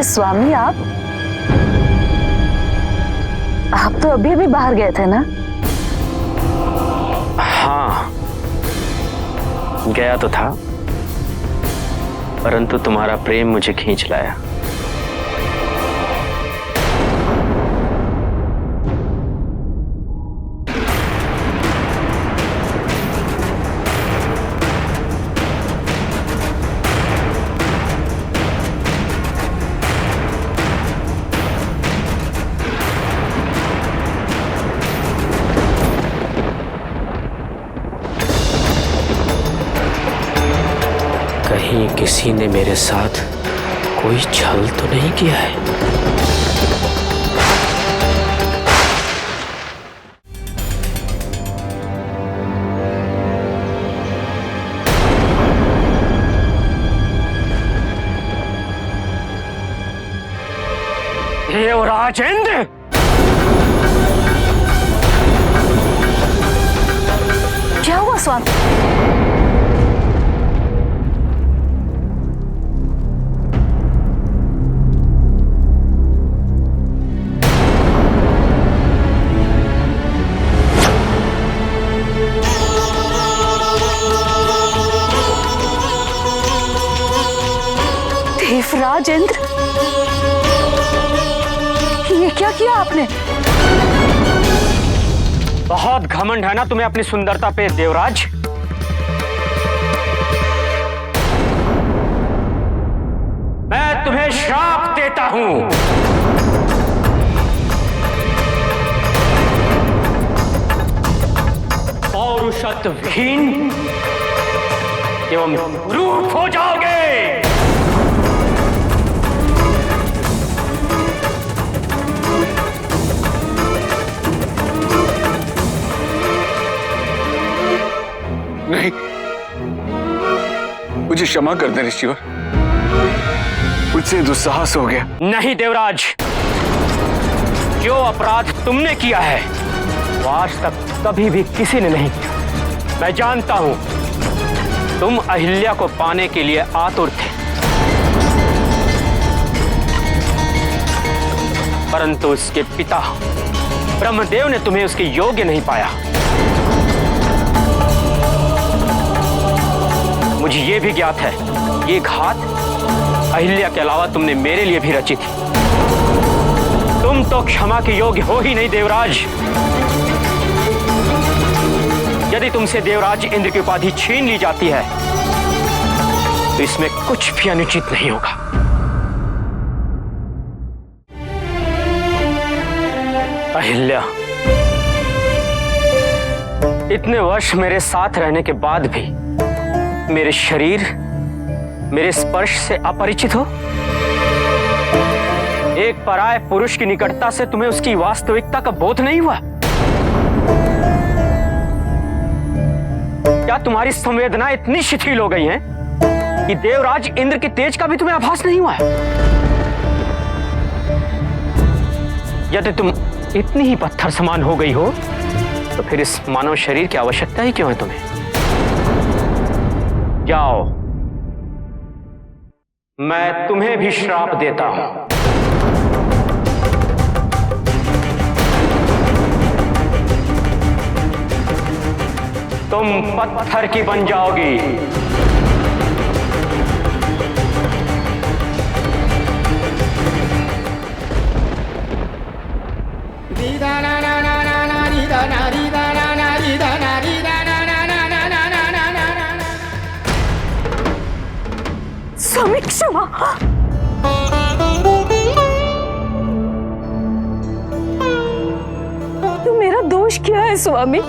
अरे स्वामी, आप तो अभी अभी बाहर गए थे ना? हाँ, गया तो था, परंतु तुम्हारा प्रेम मुझे खींच लाया। कहीं किसी ने मेरे साथ कोई छल तो नहीं किया है? देवराज इंद्र, क्या हुआ स्वामी? देवराज इंद्र, ये क्या किया आपने? बहुत घमंड है ना तुम्हें अपनी सुंदरता पे देवराज। मैं तुम्हें श्राप देता हूं। पौरुषत्वहीन एवं रूप हो जाओगे। नहीं, मुझे क्षमा कर दे ऋषिवर, मुझसे दुस्साहस हो गया। नहीं देवराज, जो अपराध तुमने किया है वो आज तक कभी भी किसी ने नहीं किया। मैं जानता हूं तुम अहिल्या को पाने के लिए आतुर थे, परंतु उसके पिता ब्रह्मदेव ने तुम्हें उसके योग्य नहीं पाया। मुझे यह भी ज्ञात है, ये घात अहिल्या के अलावा तुमने मेरे लिए भी रची थी। तुम तो क्षमा के योग्य हो ही नहीं देवराज। यदि तुमसे देवराज इंद्र की उपाधि छीन ली जाती है तो इसमें कुछ भी अनुचित नहीं होगा। अहिल्या, इतने वर्ष मेरे साथ रहने के बाद भी मेरे शरीर, मेरे स्पर्श से अपरिचित हो? एक पराये पुरुष की निकटता से तुम्हें उसकी वास्तविकता का बोध नहीं हुआ? क्या तुम्हारी संवेदना इतनी शिथिल हो गई हैं कि देवराज इंद्र के तेज का भी तुम्हें आभास नहीं हुआ है? यदि तुम इतनी ही पत्थर समान हो गई हो तो फिर इस मानव शरीर की आवश्यकता ही क्यों है तुम्हें? जाओ, मैं तुम्हें भी श्राप देता हूं। तुम पत्थर की बन जाओगी। स्वामी क्षमा। तो मेरा दोष क्या है स्वामी,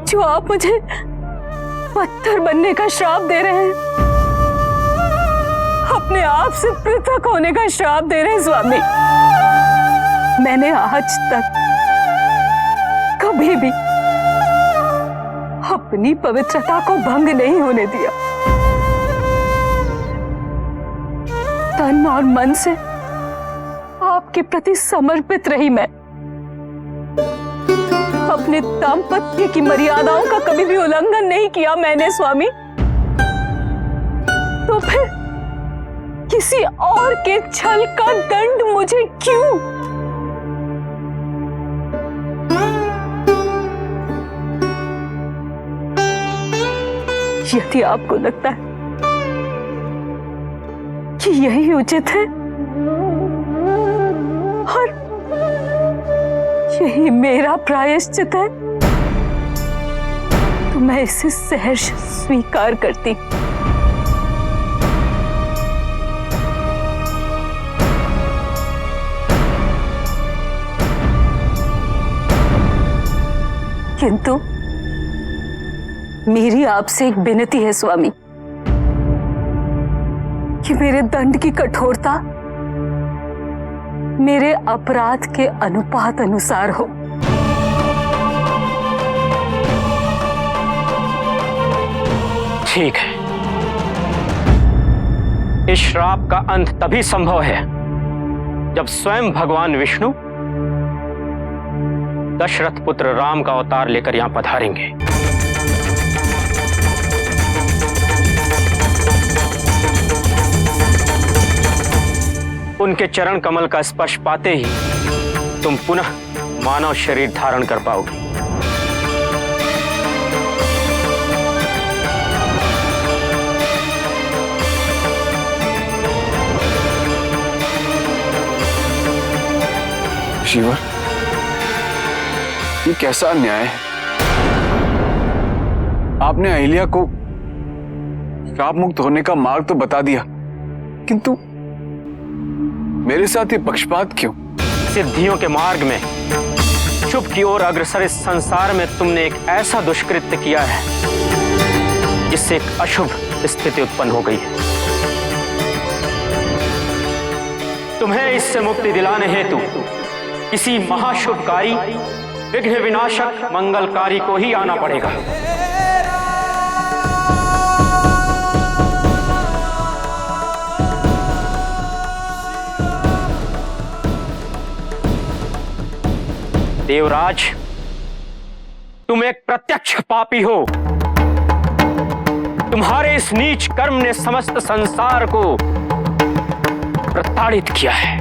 जो आप मुझे पत्थर बनने का श्राप दे रहे हैं, अपने आप से पृथक होने का श्राप दे रहे हैं स्वामी? मैंने आज तक कभी भी अपनी पवित्रता को भंग नहीं होने दिया। तन और मन से आपके प्रति समर्पित रही मैं। अपने दाम्पत्य की मर्यादाओं का कभी भी उल्लंघन नहीं किया मैंने स्वामी। तो फिर किसी और के छल का दंड मुझे क्यों? यदि आपको लगता है कि यही उचित है और यही मेरा प्रायश्चित है, तो मैं इसे सहर्ष स्वीकार करती। किंतु मेरी आपसे एक विनती है स्वामी, कि मेरे दंड की कठोरता मेरे अपराध के अनुपात अनुसार हो। ठीक है, इस श्राप का अंत तभी संभव है जब स्वयं भगवान विष्णु दशरथ पुत्र राम का अवतार लेकर यहां पधारेंगे। उनके चरण कमल का स्पर्श पाते ही तुम पुनः मानव शरीर धारण कर पाओगी। ऋषिवर, ये कैसा अन्याय है? आपने अहिल्या को श्राप मुक्त होने का मार्ग तो बता दिया, किंतु मेरे साथ ये पक्षपात क्यों? सिद्धियों के मार्ग में शुभ की ओर अग्रसर इस संसार में तुमने एक ऐसा दुष्कृत्य किया है जिससे एक अशुभ स्थिति उत्पन्न हो गई है। तुम्हें इससे मुक्ति दिलाने हेतु किसी महाशुभकारी, विघ्न विनाशक, मंगलकारी को ही आना पड़ेगा। देवराज, तुम एक प्रत्यक्ष पापी हो। तुम्हारे इस नीच कर्म ने समस्त संसार को प्रताड़ित किया है।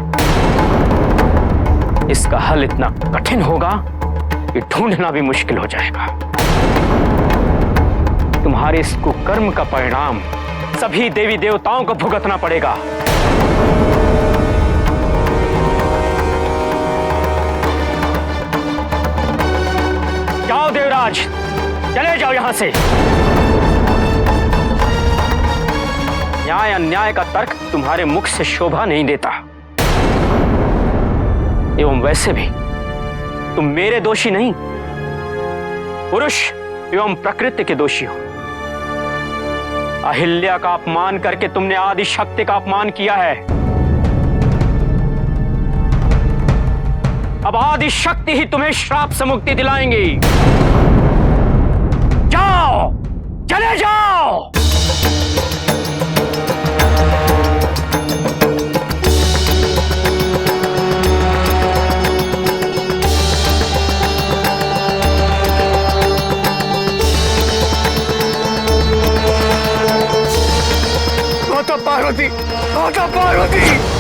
इसका हल इतना कठिन होगा कि ढूंढना भी मुश्किल हो जाएगा। तुम्हारे इस कुकर्म का परिणाम सभी देवी देवताओं को भुगतना पड़ेगा। जाओ देवराज, चले जाओ यहां से। न्याय अन्याय का तर्क तुम्हारे मुख से शोभा नहीं देता। एवं वैसे भी तुम मेरे दोषी नहीं, पुरुष एवं प्रकृति के दोषी हो। अहिल्या का अपमान करके तुमने आदि शक्ति का अपमान किया है। अब आदि शक्ति ही तुम्हें श्राप से मुक्ति दिलाएंगी। जाओ, चले जाओ। माता पार्वती, माता पार्वती!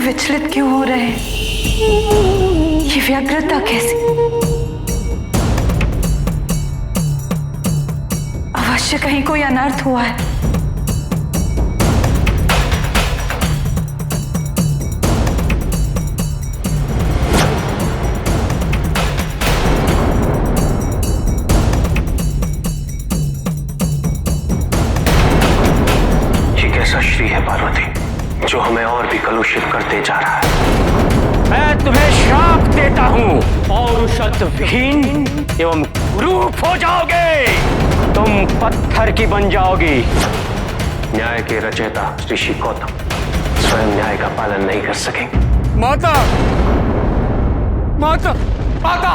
विचलित क्यों हो रहे हैं? ये व्यग्रता कैसी? अवश्य कहीं कोई अनर्थ हुआ है। ये कैसा श्री है पार्वती, जो हमें और भी कलुषित करते जा रहा है। मैं तुम्हें श्राप देता हूं, पौरुषत्वहीन एवं कुरूप हो जाओगे। तुम पत्थर की बन जाओगी। न्याय के रचयिता ऋषि गौतम स्वयं न्याय का पालन नहीं कर सकेंगे। माता, माता, माता,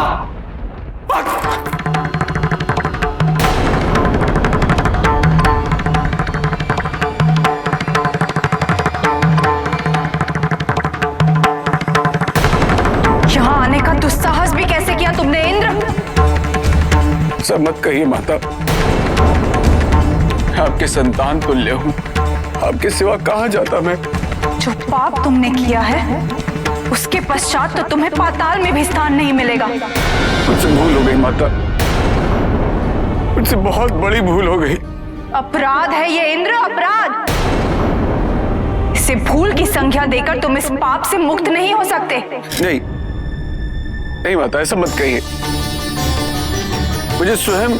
यहाँ आने का दुस्साहस भी कैसे किया तुमने इंद्र? सब मत कहिए माता, आपके संतान तुल्य हूँ, आपके सिवा कहाँ जाता मैं। जो पाप तुमने किया है उसके पश्चात तो तुम्हें पाताल में भी स्थान नहीं मिलेगा। मुझसे भूल हो गई माता, मुझसे बहुत बड़ी भूल हो गई। अपराध है ये इंद्र, अपराध। इसे भूल की संज्ञा देकर तुम इस पाप से मुक्त नहीं हो सकते। नहीं नहीं माता, ऐसा मत कहिए। मुझे स्वयं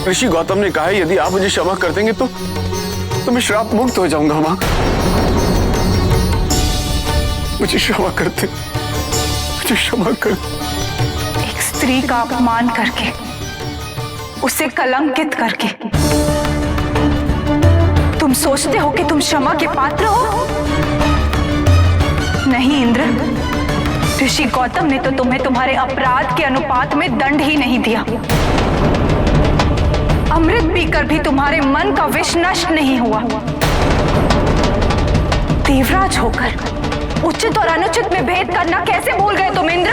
ऋषि गौतम ने कहा है यदि आप मुझे क्षमा कर देंगे तो मैं श्राप मुक्त हो जाऊंगा। मां, मुझे क्षमा करते, मुझे क्षमा कर। एक स्त्री का अपमान करके, उसे कलंकित करके तुम सोचते हो कि तुम क्षमा के पात्र हो? नहीं इंद्र, ऋषि गौतम ने तो तुम्हें तुम्हारे अपराध के अनुपात में दंड ही नहीं दिया। अमृत पीकर भी तुम्हारे मन का विष नष्ट नहीं हुआ। देवराज होकर उचित और अनुचित में भेद करना कैसे भूल गए तुम इंद्र?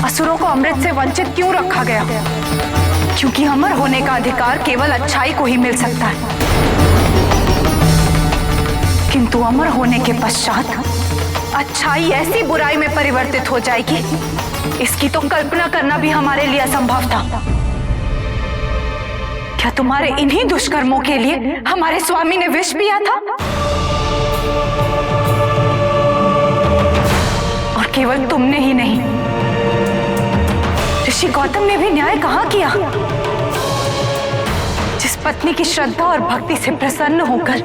असुरों को अमृत से वंचित क्यों रखा गया? क्योंकि अमर होने का अधिकार केवल अच्छाई को ही मिल सकता है। किंतु अमर होने के पश्चात अच्छाई ऐसी बुराई में परिवर्तित हो जाएगी, इसकी तो कल्पना करना भी हमारे लिए असंभव था। क्या तुम्हारे इन्हीं दुष्कर्मों के लिए हमारे स्वामी ने विष पिया था? और केवल तुमने ही नहीं, ऋषि गौतम ने भी न्याय कहाँ किया? जिस पत्नी की श्रद्धा और भक्ति से प्रसन्न होकर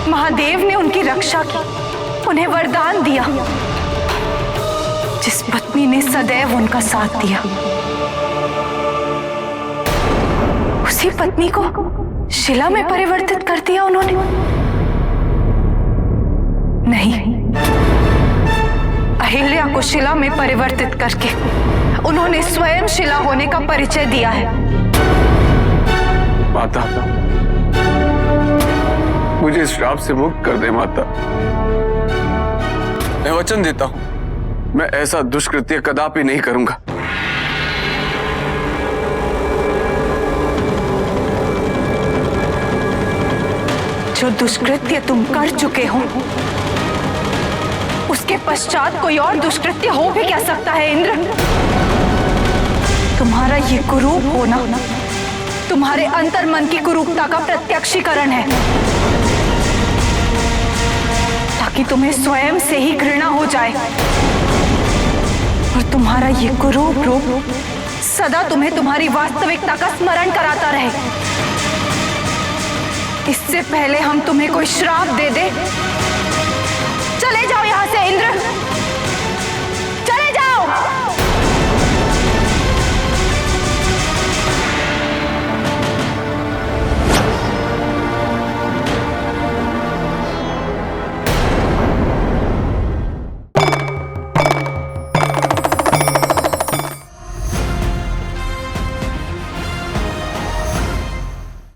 महादेव ने उनकी रक्षा की, उन्हें वरदान दिया, जिस पत्नी ने सदैव उनका साथ दिया, उसी पत्नी को शिला में परिवर्तित कर दिया उन्होंने। नहीं, अहिल्या को शिला में परिवर्तित करके उन्होंने स्वयं शिला होने का परिचय दिया है। माता, मुझे इस श्राप से मुक्त कर दे माता। मैं वचन देता हूं, मैं ऐसा दुष्कृत्य कदापि नहीं करूंगा। जो दुष्कृत्य तुम कर चुके हो, उसके पश्चात कोई और दुष्कृत्य हो भी क्या सकता है इंद्र? तुम्हारा ये कुरूप होना तुम्हारे अंतर्मन की कुरूपता का प्रत्यक्षीकरण है, ताकि तुम्हें स्वयं से ही घृणा हो जाए और तुम्हारा ये कुरूप रूप सदा तुम्हें तुम्हारी वास्तविकता का स्मरण कराता रहे। इससे पहले हम तुम्हें कोई श्राप दे दे, चले जाओ यहां से इंद्र।